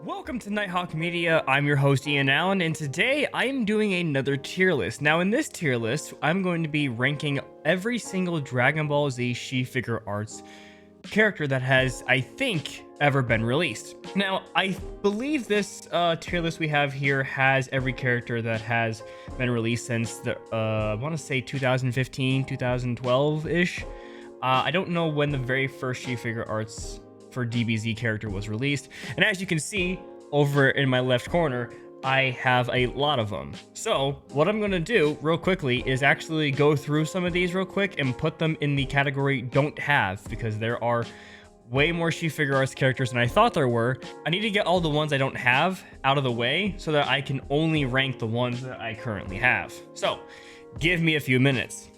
Welcome to Nighthawk Media. I'm your host Ian Allen, and today I am doing another tier list. Now in this tier list, I'm going to be ranking every single Dragon Ball Z SH Figuarts character that has, I think, ever been released. Now, I believe this tier list we have here has every character that has been released since the, I want to say 2015, 2012-ish. I don't know when the very first SH Figuarts for DBZ character was released, and as you can see over in my left corner, I have a lot of them. So what I'm gonna do real quickly is actually go through some of these real quick and put them in the category don't have, because there are way more SH Figuarts characters than I thought there were. I need to get all the ones I don't have out of the way so that I can only rank the ones that I currently have. So give me a few minutes.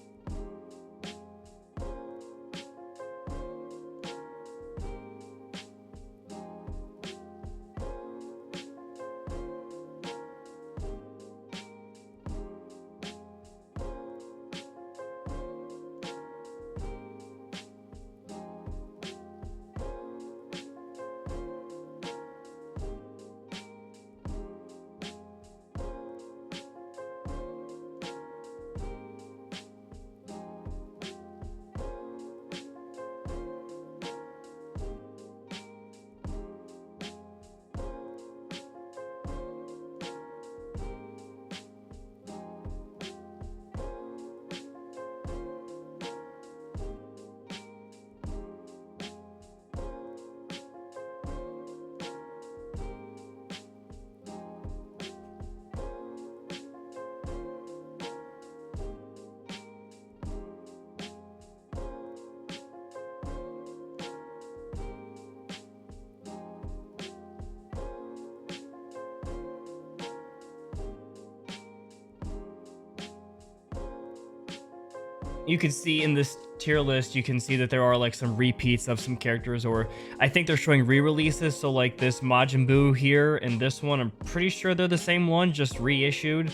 You can see in this tier list, you can see that there are like some repeats of some characters, or I think they're showing re-releases. So like this Majin Buu here and this one, I'm pretty sure they're the same one, just reissued.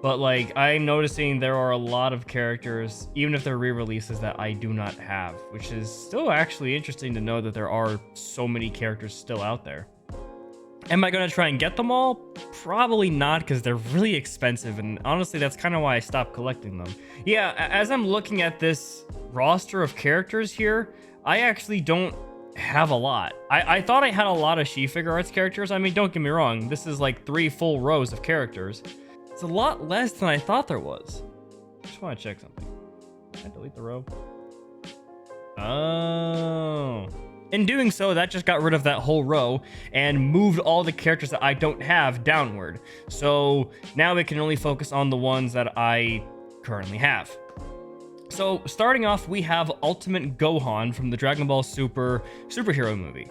But like I'm noticing there are a lot of characters, even if they're re-releases, that I do not have, which is still actually interesting to know that there are so many characters still out there. Am I going to try and get them all? Probably not, because they're really expensive, and honestly, that's kind of why I stopped collecting them. Yeah, as I'm looking at this roster of characters here, I actually don't have a lot. I thought I had a lot of SH Figuarts characters. I mean, don't get me wrong, this is like 3 full rows of characters. It's a lot less than I thought there was. I just want to check something. Can I delete the row? Oh. In doing so, that just got rid of that whole row and moved all the characters that I don't have downward. So now we can only focus on the ones that I currently have. So starting off, we have Ultimate Gohan from the Dragon Ball Super superhero movie.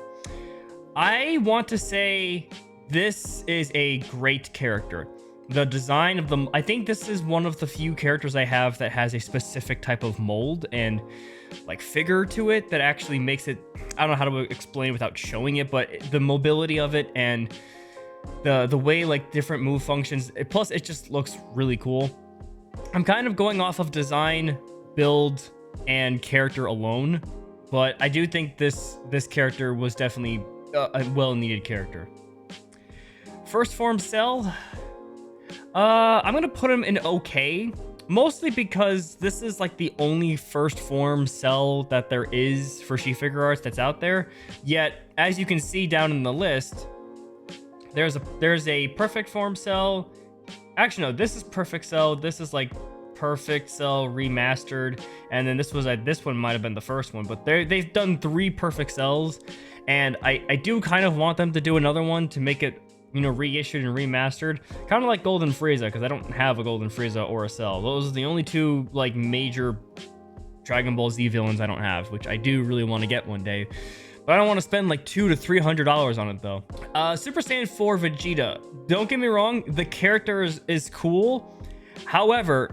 I want to say this is a great character. The design of them, I think this is one of the few characters I have that has a specific type of mold and like figure to it that actually makes it, I don't know how to explain it without showing it, but the mobility of it and the way like different move functions, plus it just looks really cool. I'm kind of going off of design, build, and character alone, but I do think this character was definitely a well-needed character. First form Cell, I'm gonna put him in okay. Mostly because this is like the only first form Cell that there is for SH Figuarts that's out there. Yet, as you can see down in the list, there's a perfect form Cell. Actually, no, this is perfect Cell. This is like perfect Cell remastered, and then this one might have been the first one. But they've done 3 perfect Cells, and I do kind of want them to do another one to make it, you know, reissued and remastered, kind of like Golden Frieza, because I don't have a Golden Frieza or a Cell. Those are the only 2 like major Dragon Ball Z villains I don't have, which I do really want to get one day, but I don't want to spend like $200 to $300 on it though. Super Saiyan 4 Vegeta, don't get me wrong, the character is cool. However,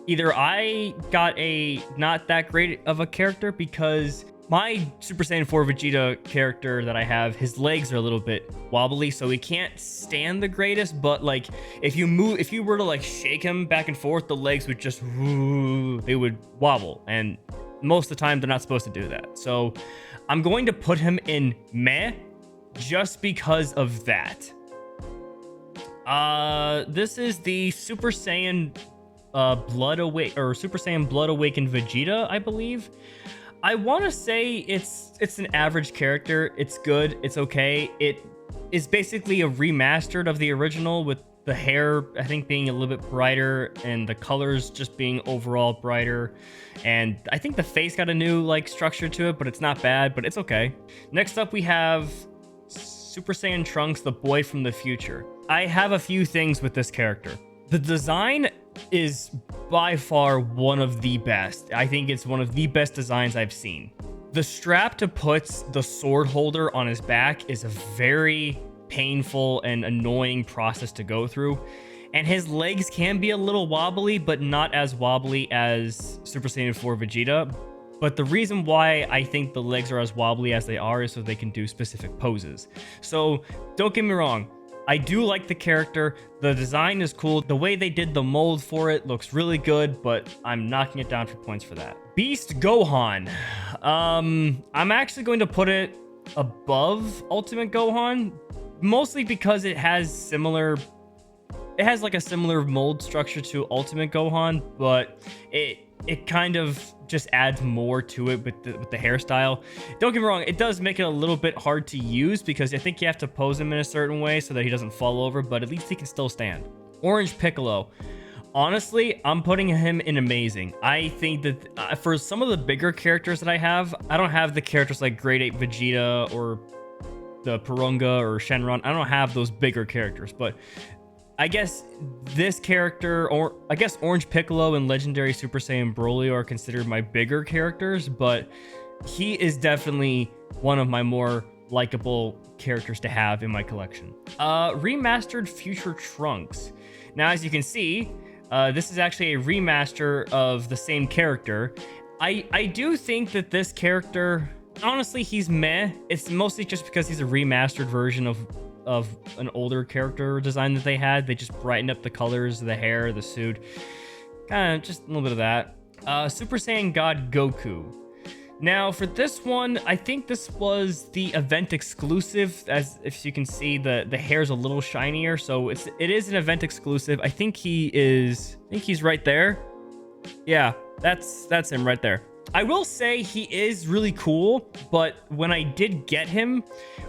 either I got a not that great of a character, because my Super Saiyan 4 Vegeta character that I have, his legs are a little bit wobbly, so he can't stand the greatest, but like if you were to like shake him back and forth, the legs would just, they would wobble, and most of the time they're not supposed to do that. So I'm going to put him in meh, just because of that. This is the Super Saiyan Super Saiyan Blood Awakened Vegeta, I believe. I want to say it's an average character. It's good. It's okay. It is basically a remastered of the original, with the hair, I think, being a little bit brighter and the colors just being overall brighter. And I think the face got a new like structure to it, but it's not bad, but it's okay. Next up, we have Super Saiyan Trunks, the boy from the future. I have a few things with this character. The design is by far one of the best. I think it's one of the best designs I've seen. The strap to put the sword holder on his back is a very painful and annoying process to go through. And his legs can be a little wobbly, but not as wobbly as Super Saiyan 4 Vegeta. But the reason why I think the legs are as wobbly as they are is so they can do specific poses. So don't get me wrong, I do like the character. The design is cool. The way they did the mold for it looks really good, but I'm knocking it down for points for that. Beast Gohan. I'm actually going to put it above Ultimate Gohan, mostly because it has like a similar mold structure to Ultimate Gohan, but it kind of just adds more to it with the hairstyle. Don't get me wrong, it does make it a little bit hard to use because I think you have to pose him in a certain way so that he doesn't fall over, but at least he can still stand. Orange Piccolo. Honestly, I'm putting him in amazing. I think that for some of the bigger characters that I don't have the characters like Grade 8 Vegeta or the Purunga or Shenron. I don't have those bigger characters, but I guess this character, or I guess Orange Piccolo and Legendary Super Saiyan Broly are considered my bigger characters, but he is definitely one of my more likable characters to have in my collection. Remastered Future Trunks. Now, as you can see, this is actually a remaster of the same character. I do think that this character, honestly, he's meh. It's mostly just because he's a remastered version of an older character design that they had. They just brightened up the colors, the hair, the suit, kind of just a little bit of that. Super Saiyan God Goku. Now for this one, I think this was the event exclusive. As if you can see, the hair's a little shinier, so it is an event exclusive. I think he's right there. Yeah, that's him right there. I will say he is really cool, but when I did get him,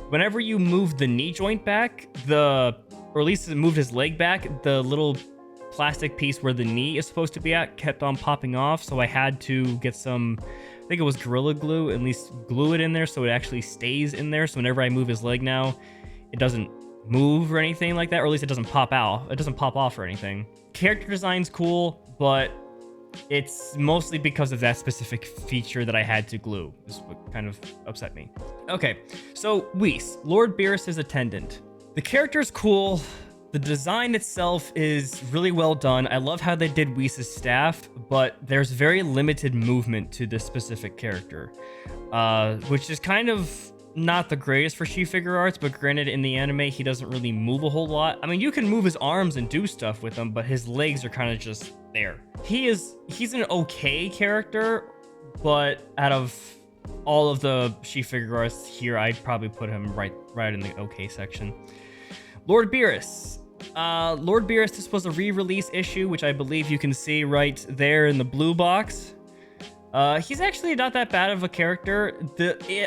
whenever you moved the knee joint back, or at least it moved his leg back, the little plastic piece where the knee is supposed to be at kept on popping off. So I had to get some, I think it was Gorilla Glue, at least glue it in there so it actually stays in there. So whenever I move his leg now, it doesn't move or anything like that, or at least it doesn't pop out. It doesn't pop off or anything. Character design's cool, but it's mostly because of that specific feature that I had to glue. This is what kind of upset me. Okay, so Whis, Lord Beerus' attendant. The character is cool. The design itself is really well done. I love how they did Whis' staff, but there's very limited movement to this specific character, which is kind of not the greatest for She Figuarts, but granted, in the anime, he doesn't really move a whole lot. I mean, you can move his arms and do stuff with him, but his legs are kind of just there. He's an okay character, but out of all of the She Figuarts here, I'd probably put him right in the okay section. Lord Beerus. Lord Beerus, this was a re-release issue, which I believe you can see right there in the blue box. He's actually not that bad of a character.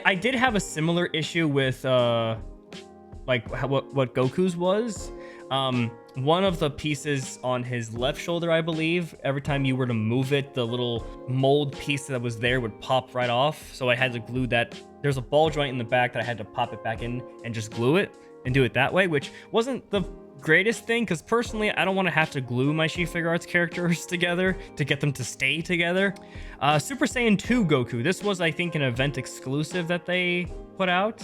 I did have a similar issue with like what Goku's was. One of the pieces on his left shoulder, I believe, every time you were to move it, the little mold piece that was there would pop right off. So I had to glue that. There's a ball joint in the back that I had to pop it back in and just glue it and do it that way, which wasn't the greatest thing, because personally, I don't want to have to glue my She Figuarts characters together to get them to stay together. Super Saiyan 2 Goku. This was, I think, an event exclusive that they put out.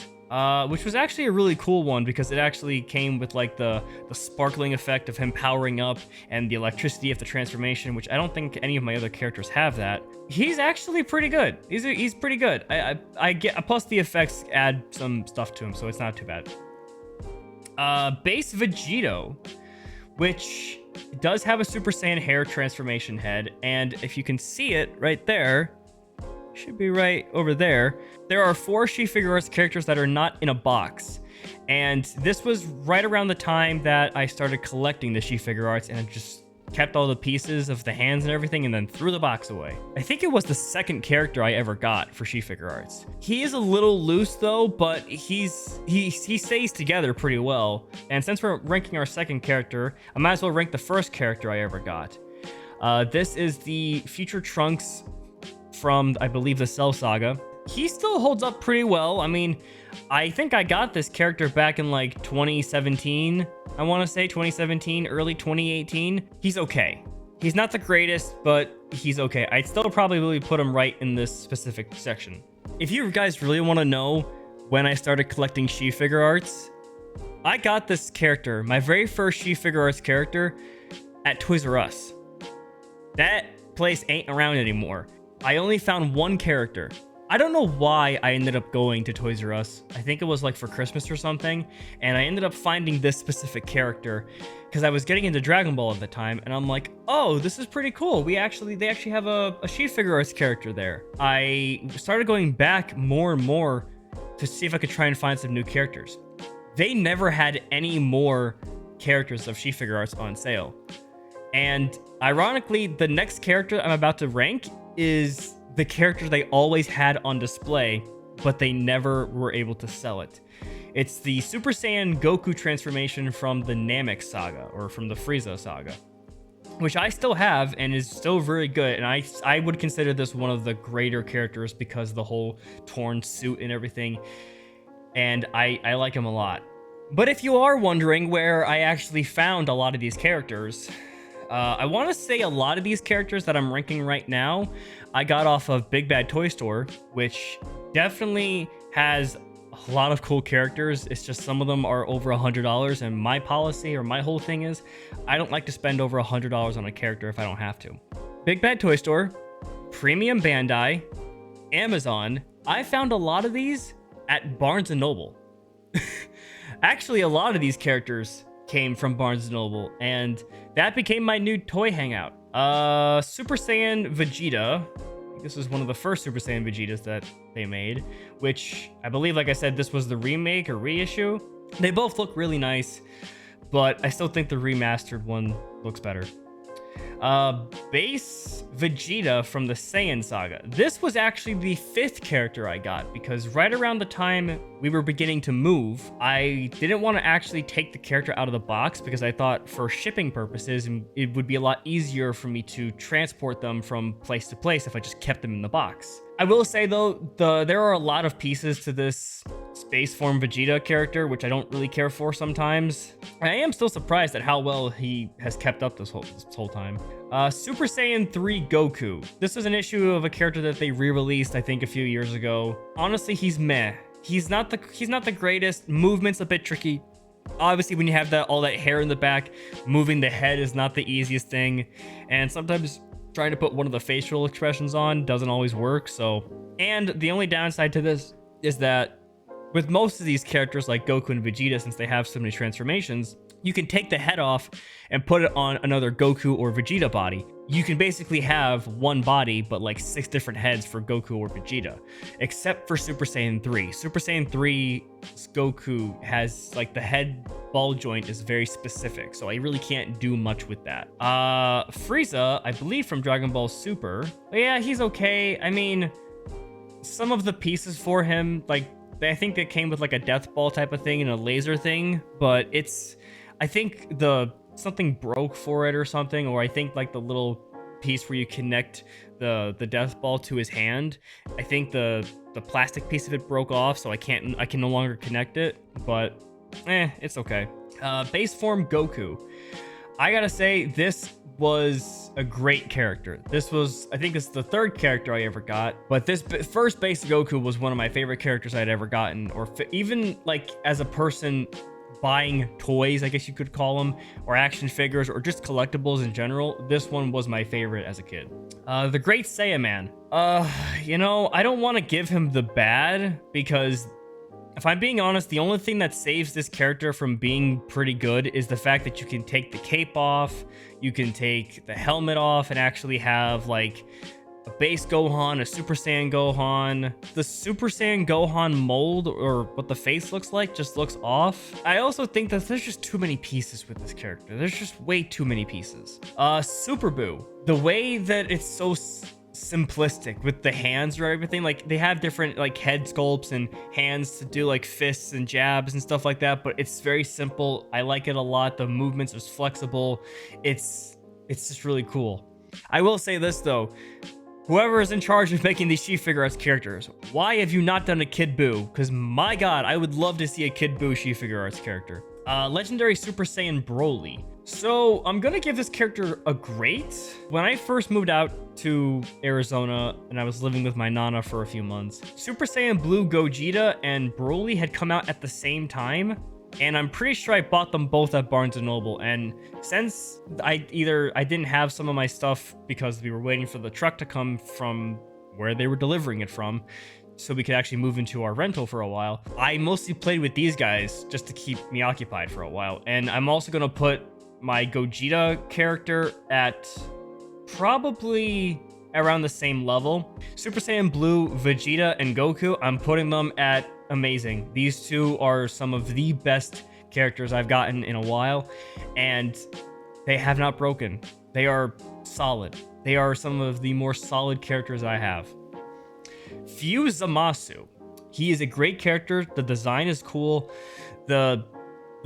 Which was actually a really cool one because it actually came with like the sparkling effect of him powering up and the electricity of the transformation, which I don't think any of my other characters have that. He's actually pretty good. He's pretty good. I get, plus the effects add some stuff to him, so it's not too bad. Base Vegito, which does have a Super Saiyan hair transformation head, and if you can see it right there, should be right over there. There are 4 She Figuarts characters that are not in a box. And this was right around the time that I started collecting the She Figuarts, and I just kept all the pieces of the hands and everything and then threw the box away. I think it was the second character I ever got for She Figuarts. He is a little loose though, but he stays together pretty well. And since we're ranking our second character, I might as well rank the first character I ever got. This is the Future Trunks from, I believe, the Cell Saga. He still holds up pretty well. I mean, I think I got this character back in like 2017. I want to say 2017, early 2018. He's okay. He's not the greatest, but he's okay. I'd still probably put him right in this specific section. If you guys really want to know when I started collecting She Figuarts, I got this character, my very first She Figuarts character, at Toys R Us. That place ain't around anymore. I only found one character. I don't know why I ended up going to Toys R Us. I think it was like for Christmas or something, and I ended up finding this specific character because I was getting into Dragon Ball at the time, and I'm like, oh, this is pretty cool. They actually have a She Figuarts character there. I started going back more and more to see if I could try and find some new characters. They never had any more characters of She Figuarts on sale. And ironically, the next character I'm about to rank is the character they always had on display, but they never were able to sell it. It's the Super Saiyan Goku transformation from the Namek saga, or from the Frieza saga, which I still have and is still very good. And I would consider this one of the greater characters because of the whole torn suit and everything. And I like him a lot. But if you are wondering where I actually found a lot of these characters, I want to say a lot of these characters that I'm ranking right now, I got off of Big Bad Toy Store, which definitely has a lot of cool characters. It's just some of them are over $100, and my policy or my whole thing is I don't like to spend over $100 on a character if I don't have to. Big Bad Toy Store, Premium Bandai, Amazon. I found a lot of these at Barnes & Noble. Actually, a lot of these characters came from Barnes & Noble, and that became my new toy hangout. Super Saiyan Vegeta. This is one of the first Super Saiyan Vegetas that they made, which I believe, like I said, this was the remake or reissue. They both look really nice, but I still think the remastered one looks better. Base Vegeta from the Saiyan saga. This was actually the 5th character I got because right around the time we were beginning to move, I didn't want to actually take the character out of the box because I thought for shipping purposes, it would be a lot easier for me to transport them from place to place if I just kept them in the box. I will say though, there are a lot of pieces to this Space Form Vegeta character, which I don't really care for sometimes. I am still surprised at how well he has kept up this whole time. Super Saiyan 3 Goku. This was an issue of a character that they re-released, I think, a few years ago. Honestly, he's meh. He's not the greatest. Movement's a bit tricky. Obviously, when you have all that hair in the back, moving the head is not the easiest thing, and sometimes trying to put one of the facial expressions on doesn't always work. And the only downside to this is that with most of these characters like Goku and Vegeta, since they have so many transformations, you can take the head off and put it on another Goku or Vegeta body. You can basically have one body, but like 6 different heads for Goku or Vegeta, except for Super Saiyan 3. Super Saiyan 3's Goku has like the head ball joint is very specific, so I really can't do much with that. Frieza, I believe from Dragon Ball Super. But yeah, he's okay. I mean, some of the pieces for him, like, I think they came with like a death ball type of thing and a laser thing, but I think something broke for it or something, or I think like the little piece where you connect the death ball to his hand, I think the plastic piece of it broke off, so I can no longer connect it, but it's okay. Base Form Goku. I gotta say, this was a great character. I think it's the 3rd character I ever got, but this first base Goku was one of my favorite characters I'd ever gotten, or even like as a person buying toys, I guess you could call them, or action figures, or just collectibles in general. This one was my favorite as a kid. The Great Saiyaman. I don't want to give him the bad, because if I'm being honest, the only thing that saves this character from being pretty good is the fact that you can take the cape off, you can take the helmet off, and actually have like a base Gohan, a Super Saiyan Gohan. The Super Saiyan Gohan mold, or what the face looks like, just looks off. I also think that there's just too many pieces with this character. There's just way too many pieces. Super Buu. The way that it's so simplistic with the hands or everything, like they have different like head sculpts and hands to do like fists and jabs and stuff like that, but it's very simple. I like it a lot. The movements are flexible. It's just really cool. I will say this though, whoever is in charge of making these She Figuarts characters, why have you not done a Kid Buu? Because my god, I would love to see a Kid Buu She Figuarts character. Legendary Super Saiyan Broly. So I'm gonna give this character a great. When I first moved out to Arizona and I was living with my Nana for a few months, Super Saiyan Blue Gogeta and Broly had come out at the same time. And I'm pretty sure I bought them both at Barnes & Noble. And since I didn't have some of my stuff because we were waiting for the truck to come from where they were delivering it from, so we could actually move into our rental for a while, I mostly played with these guys just to keep me occupied for a while. And I'm also going to put my Gogeta character at probably around the same level. Super Saiyan Blue, Vegeta, and Goku, I'm putting them at amazing. These two are some of the best characters I've gotten in a while, and they have not broken. They are solid. They are some of the more solid characters I have. Fuse Zamasu. He is a great character. The design is cool. The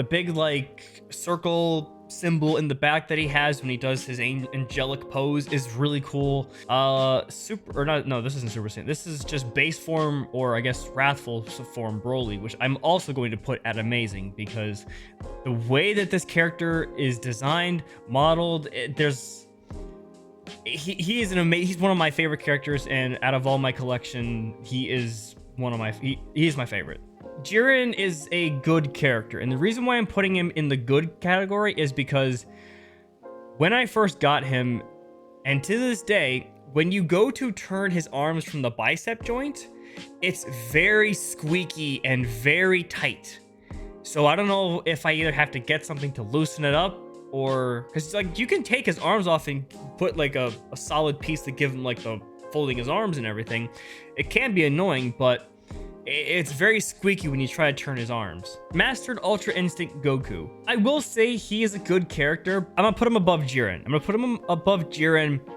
big like circle symbol in the back that he has when he does his angelic pose is really cool. This isn't Super Saiyan. This is just base form, or I guess wrathful form Broly, which I'm also going to put at amazing, because the way that this character is designed, modeled, he is he's one of my favorite characters, and out of all my collection, he is my favorite. Jiren is a good character, and the reason why I'm putting him in the good category is because when I first got him, and to this day, when you go to turn his arms from the bicep joint, it's very squeaky and very tight. So I don't know if I either have to get something to loosen it up, or because like you can take his arms off and put like a solid piece to give him like the folding his arms and everything. It can be annoying, but it's very squeaky when you try to turn his arms. Mastered Ultra Instinct Goku. I will say he is a good character. I'm gonna put him above Jiren.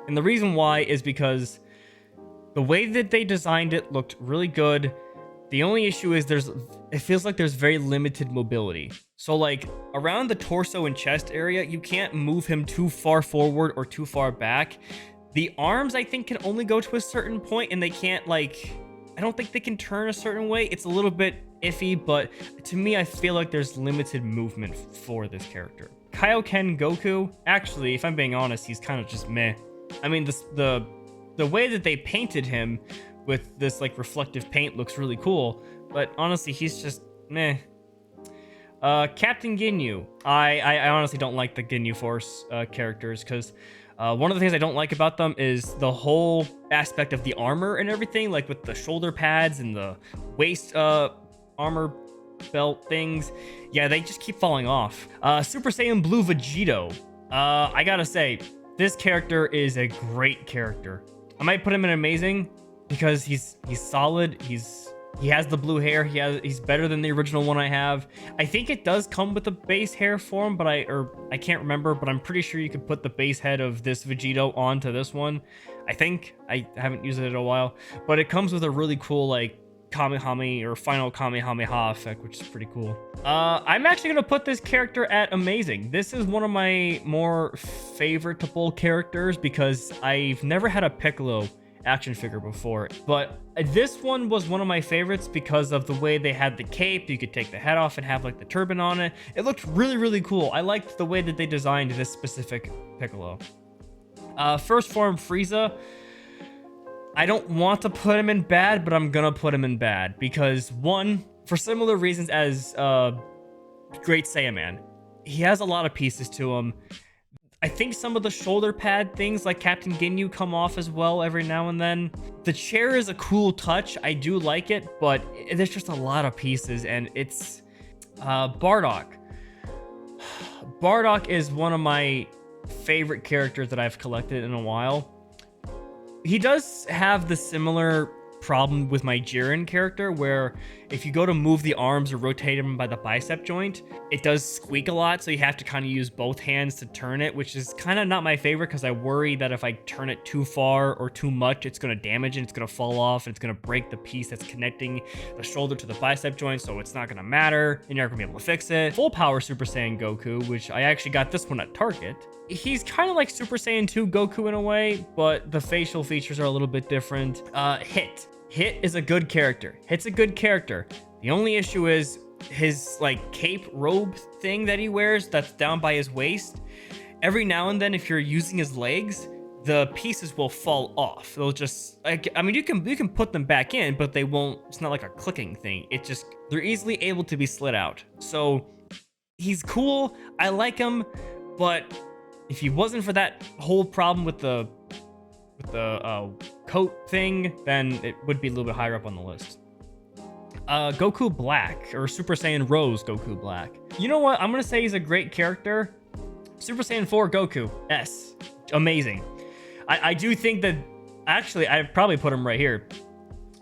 And the reason why is because the way that they designed it looked really good. The only issue is it feels like there's very limited mobility. So like around the torso and chest area, you can't move him too far forward or too far back. The arms, I think, can only go to a certain point, and they can't I don't think they can turn a certain way. It's a little bit iffy, but to me, I feel like there's limited movement for this character. Kaioken Goku. Actually, if I'm being honest, he's kind of just meh. I mean, the way that they painted him with this like reflective paint looks really cool, but honestly, he's just meh. Captain Ginyu. I honestly don't like the Ginyu Force characters, because one of the things I don't like about them is the whole aspect of the armor and everything, like with the shoulder pads and the waist armor belt things. Yeah, they just keep falling off. Super Saiyan Blue Vegito. I gotta say, this character is a great character. I might put him in amazing because he's solid. He has the blue hair. He's better than the original one I have. I think it does come with a base hair form, but I can't remember, but I'm pretty sure you could put the base head of this Vegito onto this one. I think. I haven't used it in a while, but it comes with a really cool like Kamehame or final Kamehameha effect, which is pretty cool. I'm actually gonna put this character at amazing. This is one of my more favoritable characters because I've never had a Piccolo action figure before, but this one was one of my favorites because of the way they had the cape. You could take the head off and have like the turban on it. It looked really, really cool. I liked the way that they designed this specific Piccolo. First form Frieza. I don't want to put him in bad, but I'm gonna put him in bad because, one, for similar reasons as Great Saiyaman, he has a lot of pieces to him. I think some of the shoulder pad things like Captain Ginyu come off as well every now and then. The chair is a cool touch. I do like it, but there's just a lot of pieces, and it's Bardock. Bardock is one of my favorite characters that I've collected in a while. he does have the similar problem with my Jiren character, where if you go to move the arms or rotate him by the bicep joint, it does squeak a lot, so you have to kind of use both hands to turn it, which is kind of not my favorite because I worry that if I turn it too far or too much, it's going to damage it, it's going to fall off, and it's going to break the piece that's connecting the shoulder to the bicep joint, so it's not going to matter, and you're not going to be able to fix it. Full power Super Saiyan Goku, which I actually got this one at Target. He's kind of like Super Saiyan 2 Goku in a way, but the facial features are a little bit different. Hit is a good character. Hit's a good character. The only issue is his like cape robe thing that he wears that's down by his waist. Every now and then, if you're using his legs, the pieces will fall off. They'll just like, I mean, you can put them back in, but they won't. It's not like a clicking thing. It just, they're easily able to be slid out. So he's cool. I like him, but if he wasn't for that whole problem with the coat thing, then it would be a little bit higher up on the list. Goku Black, or Super Saiyan Rose Goku Black. You know what? I'm gonna say he's a great character. Super Saiyan 4 Goku S, amazing. I do think that, actually, I'd probably put him right here,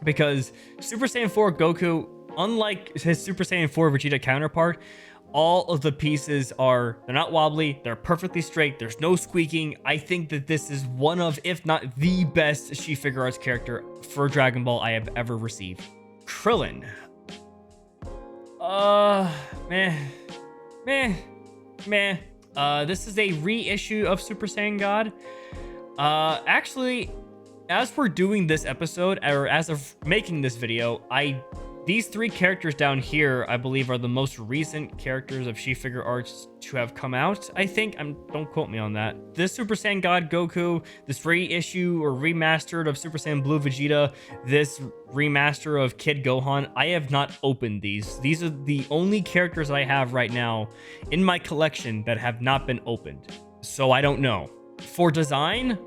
because Super Saiyan 4 Goku, unlike his Super Saiyan 4 Vegeta counterpart, all of the pieces they're not wobbly, they're perfectly straight, there's no squeaking. I think that this is one of, if not the best SH Figuarts character for Dragon Ball I have ever received. Krillin. Meh. This is a reissue of Super Saiyan God. Actually, as we're doing this episode, or as of making this video, these three characters down here, I believe, are the most recent characters of SH Figuarts to have come out. I think, don't quote me on that. This Super Saiyan God Goku, this reissue or remastered of Super Saiyan Blue Vegeta, this remaster of Kid Gohan, I have not opened these. These are the only characters I have right now in my collection that have not been opened. So I don't know. For design,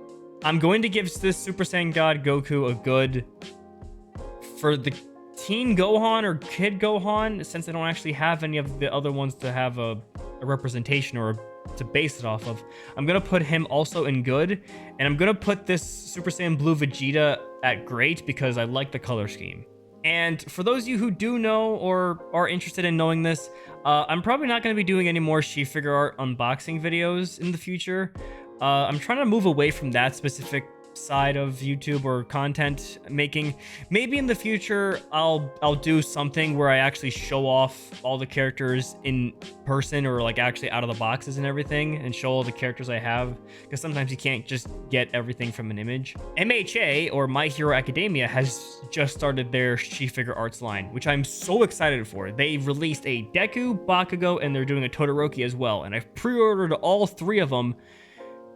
I'm going to give this Super Saiyan God Goku a good, for the Teen Gohan or Kid Gohan, since I don't actually have any of the other ones to have a representation or to base it off of, I'm gonna put him also in good, and I'm gonna put this Super Saiyan Blue Vegeta at great because I like the color scheme. And for those of you who do know or are interested in knowing this, I'm probably not going to be doing any more SH Figuarts unboxing videos in the future. I'm trying to move away from that specific side of YouTube or content making. Maybe in the future I'll do something where I actually show off all the characters in person, or like actually out of the boxes and everything, and show all the characters I have, because sometimes you can't just get everything from an image. MHA, or My Hero Academia, has just started their SH Figuarts line, which I'm so excited for. They released a Deku, Bakugo, and they're doing a Todoroki as well, and I've pre-ordered all three of them,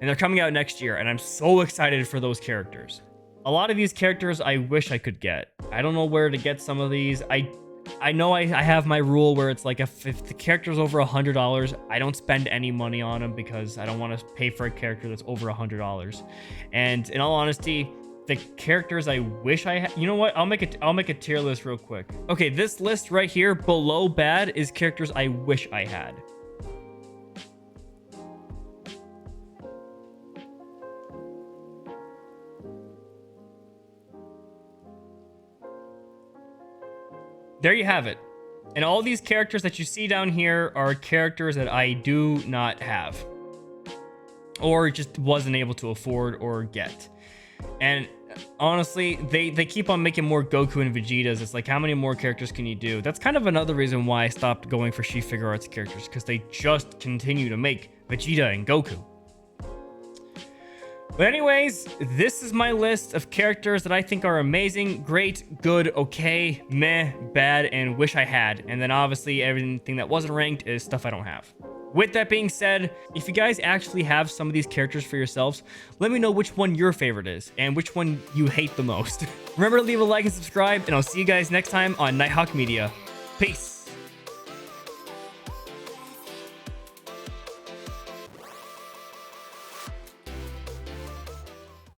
and they're coming out next year, and I'm so excited for those characters. A lot of these characters I wish I could get. I don't know where to get some of these. I know I have my rule where it's like if the character's over $100, I don't spend any money on them because I don't want to pay for a character that's over $100. And in all honesty, the characters I wish I had, you know what? I'll make a tier list real quick. Okay, this list right here below bad is characters I wish I had. There you have it. And all these characters that you see down here are characters that I do not have, or just wasn't able to afford or get. And honestly, they keep on making more Goku and Vegetas. It's like, how many more characters can you do? That's kind of another reason why I stopped going for SH Figuarts characters, because they just continue to make Vegeta and Goku. But anyways, this is my list of characters that I think are amazing, great, good, okay, meh, bad, and wish I had. And then obviously everything that wasn't ranked is stuff I don't have. With that being said, if you guys actually have some of these characters for yourselves, let me know which one your favorite is and which one you hate the most. Remember to leave a like and subscribe, and I'll see you guys next time on Nighthawk Media. Peace.